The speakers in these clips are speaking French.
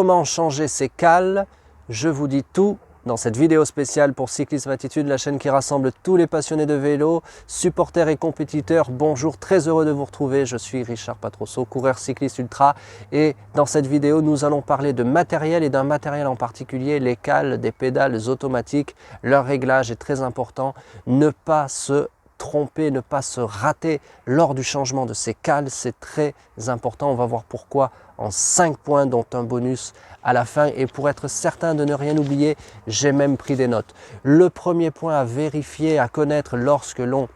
Comment changer ses cales? Je vous dis tout dans cette vidéo spéciale pour Cyclisme Attitude, la chaîne qui rassemble tous les passionnés de vélo, supporters et compétiteurs. Bonjour, très heureux de vous retrouver. Je suis Richard Patrosso, coureur cycliste ultra. Et dans cette vidéo, nous allons parler de matériel et d'un matériel en particulier, les cales des pédales automatiques. Leur réglage est très important. Ne pas se tromper, ne pas se rater lors du changement de ces cales, c'est très important. On va voir pourquoi en 5 points, dont un bonus à la fin. Et pour être certain de ne rien oublier, j'ai même pris des notes. Le premier point à vérifier, à connaître lorsque l'on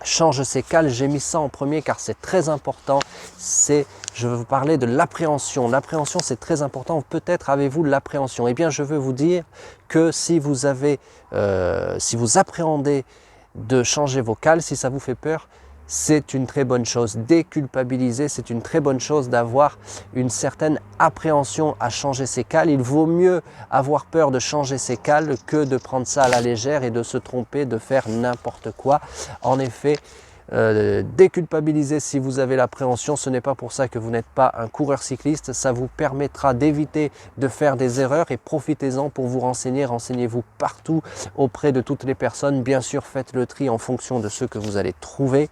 change ses cales, j'ai mis ça en premier car c'est très important. Je veux vous parler de l'appréhension. L'appréhension, c'est très important. Peut-être avez-vous l'appréhension. Eh bien, je veux vous dire que si vous appréhendez de changer vos cales, si ça vous fait peur, c'est une très bonne chose. Déculpabiliser, c'est une très bonne chose d'avoir une certaine appréhension à changer ses cales. Il vaut mieux avoir peur de changer ses cales que de prendre ça à la légère et de se tromper, de faire n'importe quoi. En effet, déculpabiliser si vous avez l'appréhension, ce n'est pas pour ça que vous n'êtes pas un coureur cycliste. Ça vous permettra d'éviter de faire des erreurs et profitez-en pour vous renseigner. Renseignez-vous partout auprès de toutes les personnes. Bien sûr, faites le tri en fonction de ce que vous allez trouver.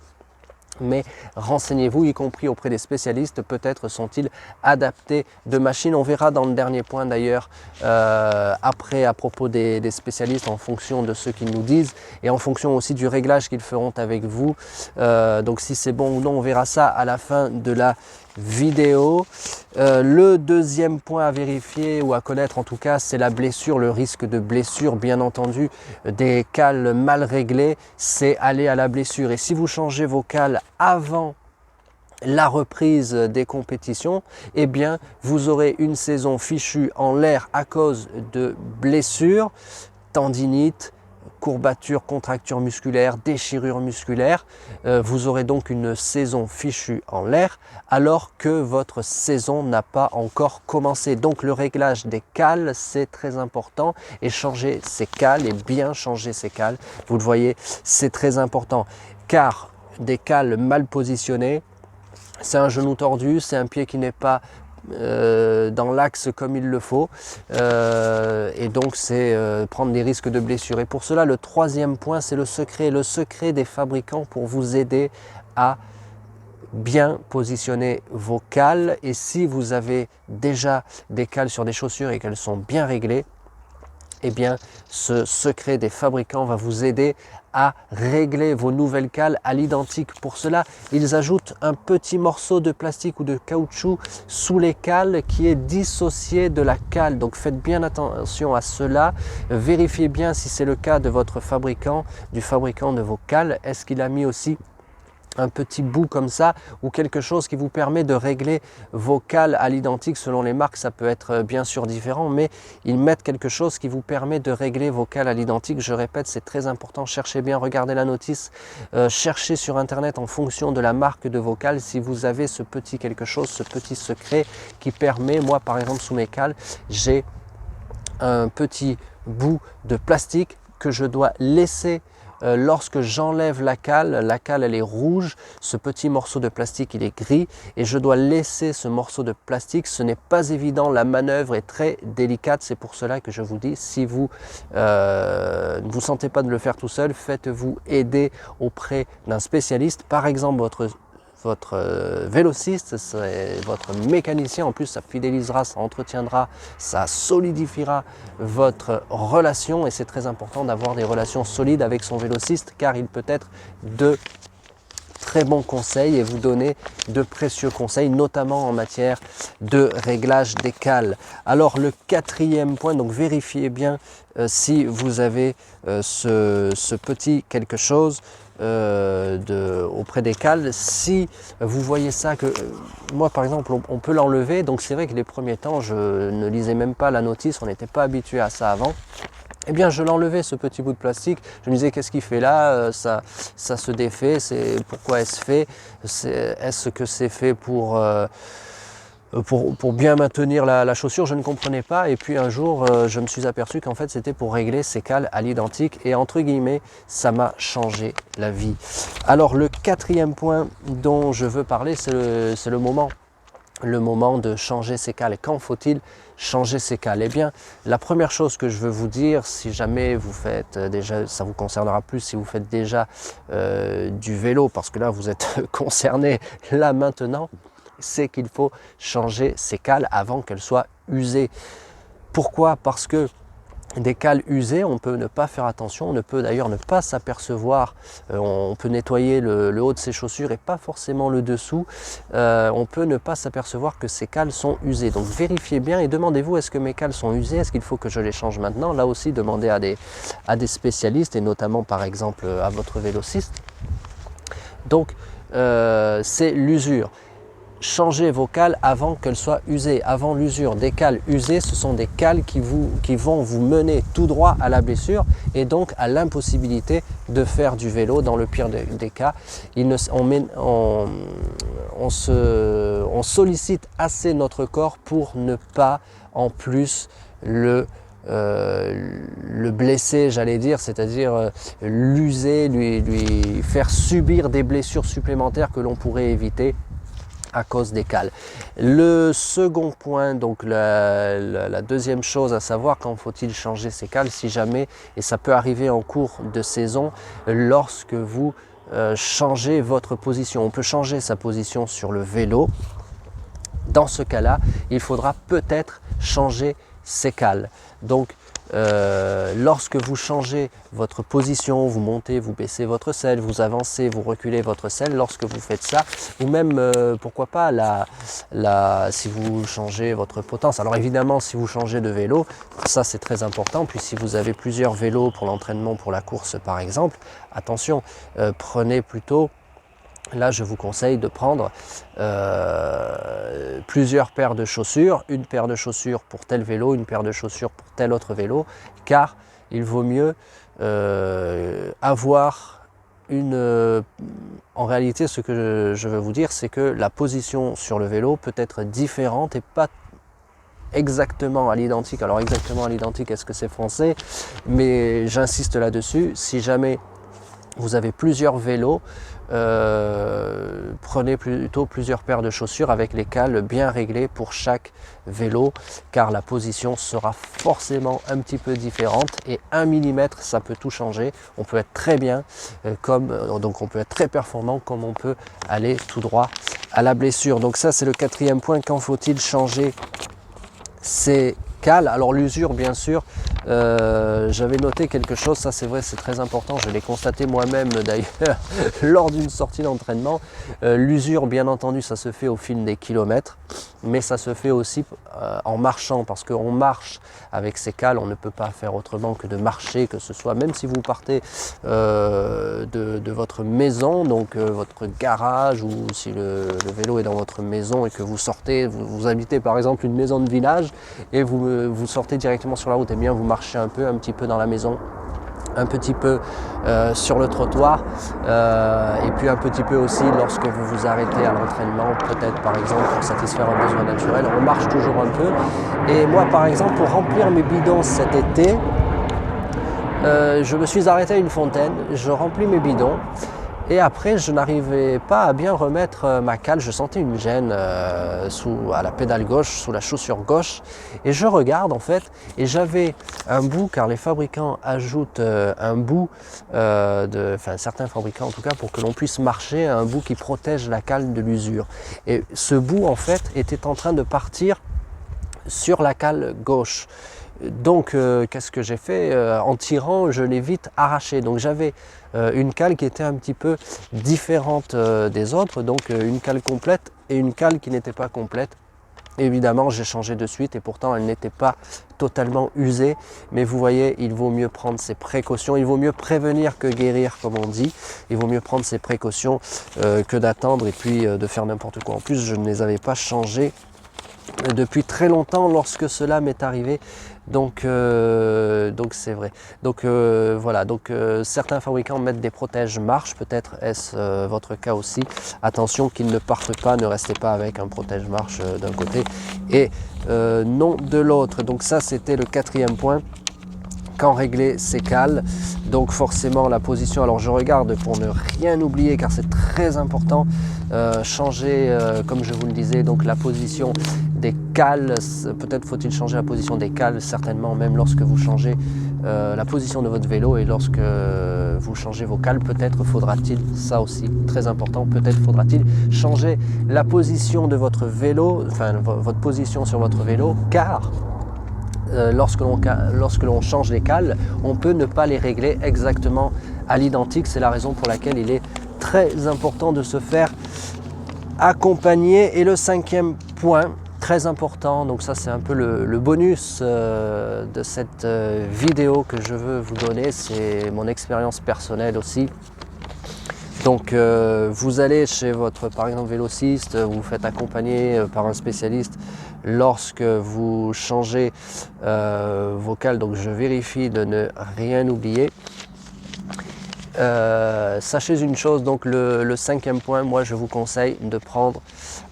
Mais renseignez-vous, y compris auprès des spécialistes, peut-être sont-ils adaptés de machines. On verra dans le dernier point d'ailleurs, après à propos des spécialistes, en fonction de ce qu'ils nous disent et en fonction aussi du réglage qu'ils feront avec vous. Donc si c'est bon ou non, on verra ça à la fin de la vidéo. Le deuxième point à vérifier ou à connaître en tout cas, c'est la blessure, le risque de blessure. Bien entendu, des cales mal réglées, c'est aller à la blessure. Et si vous changez vos cales avant la reprise des compétitions, eh bien vous aurez une saison fichue en l'air à cause de blessures, tendinite, courbatures, contractures musculaires, déchirures musculaires. Vous aurez donc une saison fichue en l'air alors que votre saison n'a pas encore commencé. Donc le réglage des cales, c'est très important et changer ses cales et bien changer ses cales, vous le voyez, c'est très important car des cales mal positionnées, c'est un genou tordu, c'est un pied qui n'est pas dans l'axe comme il le faut et donc c'est prendre des risques de blessure. Et pour cela, le troisième point, c'est le secret des fabricants pour vous aider à bien positionner vos cales. Et si vous avez déjà des cales sur des chaussures et qu'elles sont bien réglées, eh bien ce secret des fabricants va vous aider à régler vos nouvelles cales à l'identique. Pour cela, ils ajoutent un petit morceau de plastique ou de caoutchouc sous les cales qui est dissocié de la cale. Donc faites bien attention à cela. Vérifiez bien si c'est le cas de votre fabricant, du fabricant de vos cales. Est-ce qu'il a mis aussi un petit bout comme ça ou quelque chose qui vous permet de régler vos cales à l'identique. Selon les marques, ça peut être bien sûr différent, mais ils mettent quelque chose qui vous permet de régler vos cales à l'identique. Je répète, c'est très important. Cherchez bien, regardez la notice, cherchez sur internet en fonction de la marque de vos cales si vous avez ce petit quelque chose, ce petit secret qui permet, moi par exemple sous mes cales, j'ai un petit bout de plastique que je dois laisser. Lorsque j'enlève la cale elle est rouge, ce petit morceau de plastique il est gris et je dois laisser ce morceau de plastique. Ce n'est pas évident, la manœuvre est très délicate, c'est pour cela que je vous dis, si vous ne vous sentez pas de le faire tout seul, faites-vous aider auprès d'un spécialiste, par exemple votre vélociste, votre mécanicien. En plus ça fidélisera, ça entretiendra, ça solidifiera votre relation et c'est très important d'avoir des relations solides avec son vélociste car il peut être de très bons conseils et vous donner de précieux conseils, notamment en matière de réglage des cales. Alors le quatrième point, donc vérifiez bien si vous avez ce petit quelque chose auprès des cales. Si vous voyez ça, que moi par exemple on peut l'enlever, donc c'est vrai que les premiers temps je ne lisais même pas la notice, on n'était pas habitué à ça avant. Eh bien je l'enlevais ce petit bout de plastique, je me disais qu'est-ce qu'il fait là, ça se défait, pourquoi est-ce fait, est-ce que c'est fait pour bien maintenir la chaussure, je ne comprenais pas. Et puis un jour, je me suis aperçu qu'en fait, c'était pour régler ces cales à l'identique. Et entre guillemets, ça m'a changé la vie. Alors, le quatrième point dont je veux parler, c'est le moment de changer ses cales. Quand faut-il changer ses cales? Eh bien, la première chose que je veux vous dire, si jamais vous faites déjà, ça vous concernera plus si vous faites déjà du vélo, parce que là vous êtes concerné là maintenant, c'est qu'il faut changer ses cales avant qu'elles soient usées. Pourquoi? Parce que des cales usées, on peut ne pas faire attention, on ne peut d'ailleurs ne pas s'apercevoir, on peut nettoyer le haut de ses chaussures et pas forcément le dessous, on peut ne pas s'apercevoir que ces cales sont usées. Donc vérifiez bien et demandez-vous, est-ce que mes cales sont usées, est-ce qu'il faut que je les change maintenant? Là aussi, demandez à des spécialistes et notamment par exemple à votre vélociste. Donc c'est l'usure. Changez vos cales avant qu'elles soient usées, avant l'usure. Des cales usées, ce sont des cales qui vont vous mener tout droit à la blessure et donc à l'impossibilité de faire du vélo dans le pire des cas. On sollicite assez notre corps pour ne pas en plus le blesser, j'allais dire, c'est-à-dire l'user, lui faire subir des blessures supplémentaires que l'on pourrait éviter à cause des cales. Le second point, donc la deuxième chose à savoir, quand faut-il changer ses cales, si jamais, et ça peut arriver en cours de saison, lorsque vous changez votre position. On peut changer sa position sur le vélo. Dans ce cas-là, il faudra peut-être changer ses cales. Donc, lorsque vous changez votre position, vous montez, vous baissez votre selle, vous avancez, vous reculez votre selle, lorsque vous faites ça, ou même pourquoi pas si vous changez votre potence. Alors évidemment, si vous changez de vélo, ça c'est très important. Puis si vous avez plusieurs vélos pour l'entraînement, pour la course par exemple, attention, prenez plutôt. Là, je vous conseille de prendre plusieurs paires de chaussures, une paire de chaussures pour tel vélo, une paire de chaussures pour tel autre vélo, car il vaut mieux avoir en réalité, ce que je veux vous dire, c'est que la position sur le vélo peut être différente et pas exactement à l'identique. Alors exactement à l'identique, est-ce que c'est français? Mais j'insiste là-dessus, si jamais vous avez plusieurs vélos, prenez plutôt plusieurs paires de chaussures avec les cales bien réglées pour chaque vélo, car la position sera forcément un petit peu différente et 1 mm ça peut tout changer. On peut être très bien donc on peut être très performant comme on peut aller tout droit à la blessure. Donc ça c'est le quatrième point. Quand faut-il changer ses cales? Alors l'usure, bien sûr, j'avais noté quelque chose, ça c'est vrai, c'est très important, je l'ai constaté moi-même d'ailleurs lors d'une sortie d'entraînement. L'usure, bien entendu, ça se fait au fil des kilomètres, mais ça se fait aussi en marchant, parce qu'on marche avec ces cales, on ne peut pas faire autrement que de marcher, que ce soit, même si vous partez de votre maison, donc votre garage, ou si le vélo est dans votre maison et que vous sortez, vous habitez par exemple une maison de village et vous sortez directement sur la route, et bien vous marchez un petit peu dans la maison, un petit peu sur le trottoir, et puis un petit peu aussi lorsque vous vous arrêtez à l'entraînement, peut-être par exemple pour satisfaire un besoin naturel, on marche toujours un peu. Et moi par exemple, pour remplir mes bidons cet été, je me suis arrêté à une fontaine, je remplis mes bidons. Et après, je n'arrivais pas à bien remettre ma cale, je sentais une gêne à la pédale gauche, sous la chaussure gauche. Et je regarde en fait, et j'avais un bout, car les fabricants ajoutent un bout, certains fabricants en tout cas, pour que l'on puisse marcher, un bout qui protège la cale de l'usure. Et ce bout en fait était en train de partir sur la cale gauche. Donc qu'est-ce que j'ai fait? En tirant, je l'ai vite arraché. Donc j'avais une cale qui était un petit peu différente des autres, donc une cale complète et une cale qui n'était pas complète. Évidemment, j'ai changé de suite et pourtant elle n'était pas totalement usée. Mais vous voyez, il vaut mieux prendre ses précautions. Il vaut mieux prévenir que guérir, comme on dit. Il vaut mieux prendre ses précautions que d'attendre et puis de faire n'importe quoi. En plus, je ne les avais pas changées depuis très longtemps lorsque cela m'est arrivé. Donc c'est vrai. Donc voilà, donc certains fabricants mettent des protège-marches, peut-être est-ce votre cas aussi. Attention qu'ils ne partent pas, ne restez pas avec un protège-marche d'un côté et non de l'autre. Donc ça c'était le quatrième point. Quand régler ses cales, donc forcément la position, alors je regarde pour ne rien oublier car c'est très important, changer comme je vous le disais, donc la position des cales, peut-être faut-il changer la position des cales, certainement même lorsque vous changez la position de votre vélo et lorsque vous changez vos cales, peut-être faudra-t-il, ça aussi très important, peut-être faudra-t-il changer la position de votre vélo, enfin votre position sur votre vélo, car lorsque l'on change les cales, on peut ne pas les régler exactement à l'identique. C'est la raison pour laquelle il est très important de se faire accompagner. Et le cinquième point, très important, donc ça c'est un peu le bonus de cette vidéo que je veux vous donner, c'est mon expérience personnelle aussi. Donc vous allez chez votre, par exemple, vélociste, vous vous faites accompagner par un spécialiste lorsque vous changez vos cales, donc je vérifie de ne rien oublier. Sachez une chose, donc le cinquième point, moi je vous conseille de prendre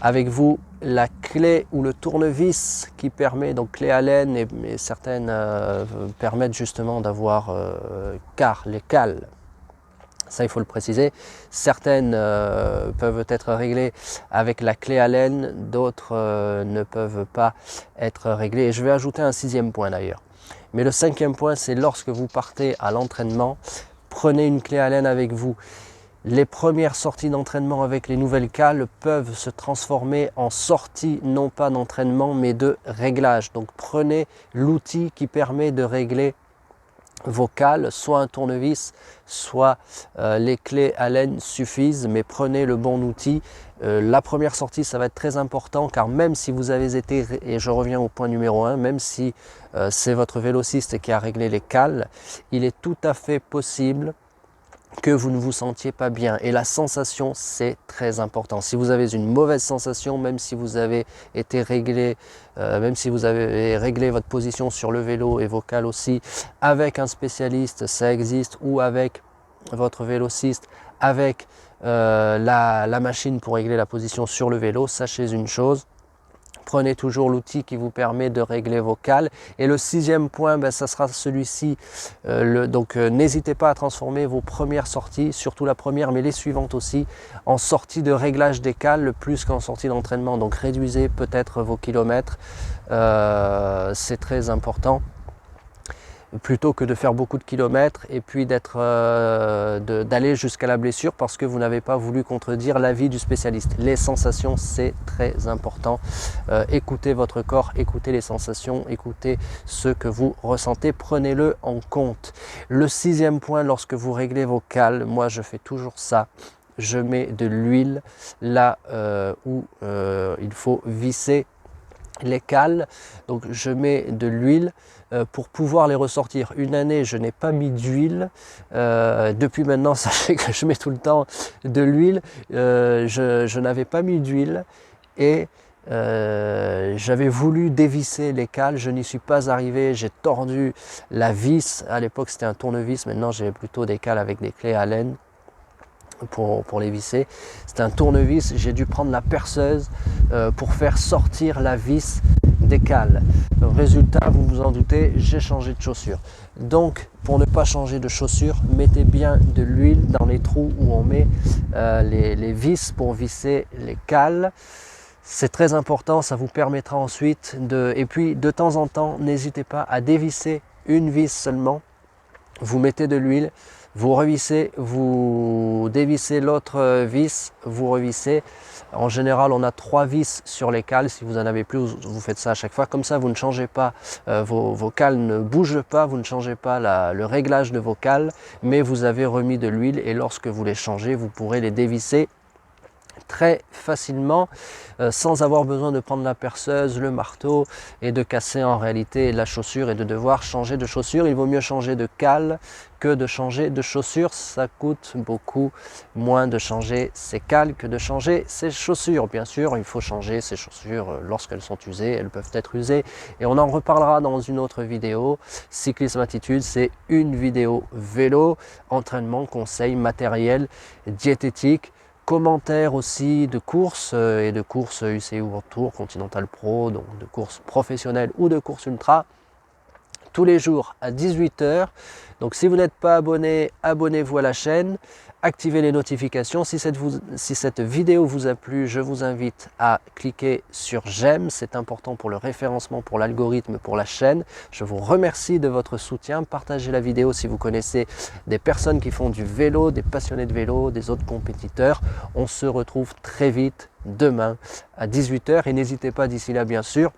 avec vous la clé ou le tournevis qui permet, donc clé Allen, et certaines permettent justement d'avoir car les cales. Ça, il faut le préciser. Certaines peuvent être réglées avec la clé Allen, d'autres ne peuvent pas être réglées. Et je vais ajouter un sixième point d'ailleurs. Mais le cinquième point, c'est lorsque vous partez à l'entraînement, prenez une clé Allen avec vous. Les premières sorties d'entraînement avec les nouvelles cales peuvent se transformer en sorties non pas d'entraînement mais de réglage. Donc prenez l'outil qui permet de régler vos cales, soit un tournevis, soit les clés Allen suffisent, mais prenez le bon outil. La première sortie, ça va être très important, car même si vous avez été, et je reviens au point numéro 1, même si c'est votre vélociste qui a réglé les cales, il est tout à fait possible que vous ne vous sentiez pas bien. Et la sensation, c'est très important. Si vous avez une mauvaise sensation, même si vous avez été réglé, même si vous avez réglé votre position sur le vélo et vos cales aussi, avec un spécialiste, ça existe, ou avec votre vélociste, avec la machine pour régler la position sur le vélo, sachez une chose, prenez toujours l'outil qui vous permet de régler vos cales. Et le sixième point, ça sera celui-ci. Donc n'hésitez pas à transformer vos premières sorties, surtout la première, mais les suivantes aussi, en sortie de réglage des cales plus qu'en sortie d'entraînement. Donc réduisez peut-être vos kilomètres, c'est très important, plutôt que de faire beaucoup de kilomètres et puis d'aller jusqu'à la blessure parce que vous n'avez pas voulu contredire l'avis du spécialiste. Les sensations, c'est très important. Écoutez votre corps, écoutez les sensations, écoutez ce que vous ressentez, prenez-le en compte. Le sixième point, lorsque vous réglez vos cales, moi je fais toujours ça. Je mets de l'huile là où il faut visser les cales, donc je mets de l'huile pour pouvoir les ressortir. Une année, je n'ai pas mis d'huile. Depuis maintenant, sachez que je mets tout le temps de l'huile. Je n'avais pas mis d'huile et j'avais voulu dévisser les cales. Je n'y suis pas arrivé. J'ai tordu la vis. À l'époque, c'était un tournevis. Maintenant, j'ai plutôt des cales avec des clés Allen pour les visser. C'est un tournevis, j'ai dû prendre la perceuse pour faire sortir la vis des cales. Résultat, vous vous en doutez, j'ai changé de chaussure. Donc pour ne pas changer de chaussure, mettez bien de l'huile dans les trous où on met les vis pour visser les cales. C'est très important, ça vous permettra ensuite et puis de temps en temps, n'hésitez pas à dévisser une vis seulement. Vous mettez de l'huile, vous revissez, vous dévissez l'autre vis, vous revissez. En général, on a 3 vis sur les cales. Si vous en avez plus, vous faites ça à chaque fois. Comme ça, vous ne changez pas, vos cales ne bougent pas, vous ne changez pas le réglage de vos cales, mais vous avez remis de l'huile et lorsque vous les changez, vous pourrez les dévisser très facilement sans avoir besoin de prendre la perceuse, le marteau et de casser en réalité la chaussure et de devoir changer de chaussure. Il vaut mieux changer de cale que de changer de chaussure. Ça coûte beaucoup moins de changer ses cales que de changer ses chaussures. Bien sûr, il faut changer ses chaussures lorsqu'elles sont usées, elles peuvent être usées et on en reparlera dans une autre vidéo. Cyclisme Attitude, c'est une vidéo vélo, entraînement, conseils, matériel, diététique, commentaires aussi de courses et de courses UCI World Tour, Continental Pro, donc de courses professionnelles ou de courses ultra. tous les jours à 18 h. Donc si vous n'êtes pas abonné, abonnez-vous à la chaîne, activez les notifications. Si cette vidéo vous a plu, je vous invite à cliquer sur j'aime. C'est important pour le référencement, pour l'algorithme, pour la chaîne. Je vous remercie de votre soutien. Partagez la vidéo si vous connaissez des personnes qui font du vélo, des passionnés de vélo, des autres compétiteurs. On se retrouve très vite demain à 18 h et n'hésitez pas d'ici là bien sûr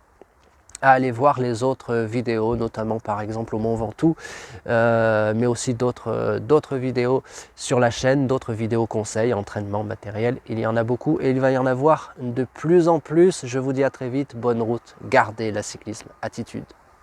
à aller voir les autres vidéos, notamment par exemple au Mont Ventoux, mais aussi d'autres vidéos sur la chaîne, d'autres vidéos conseils, entraînement, matériel. Il y en a beaucoup et il va y en avoir de plus en plus. Je vous dis à très vite, bonne route, gardez la cyclisme attitude.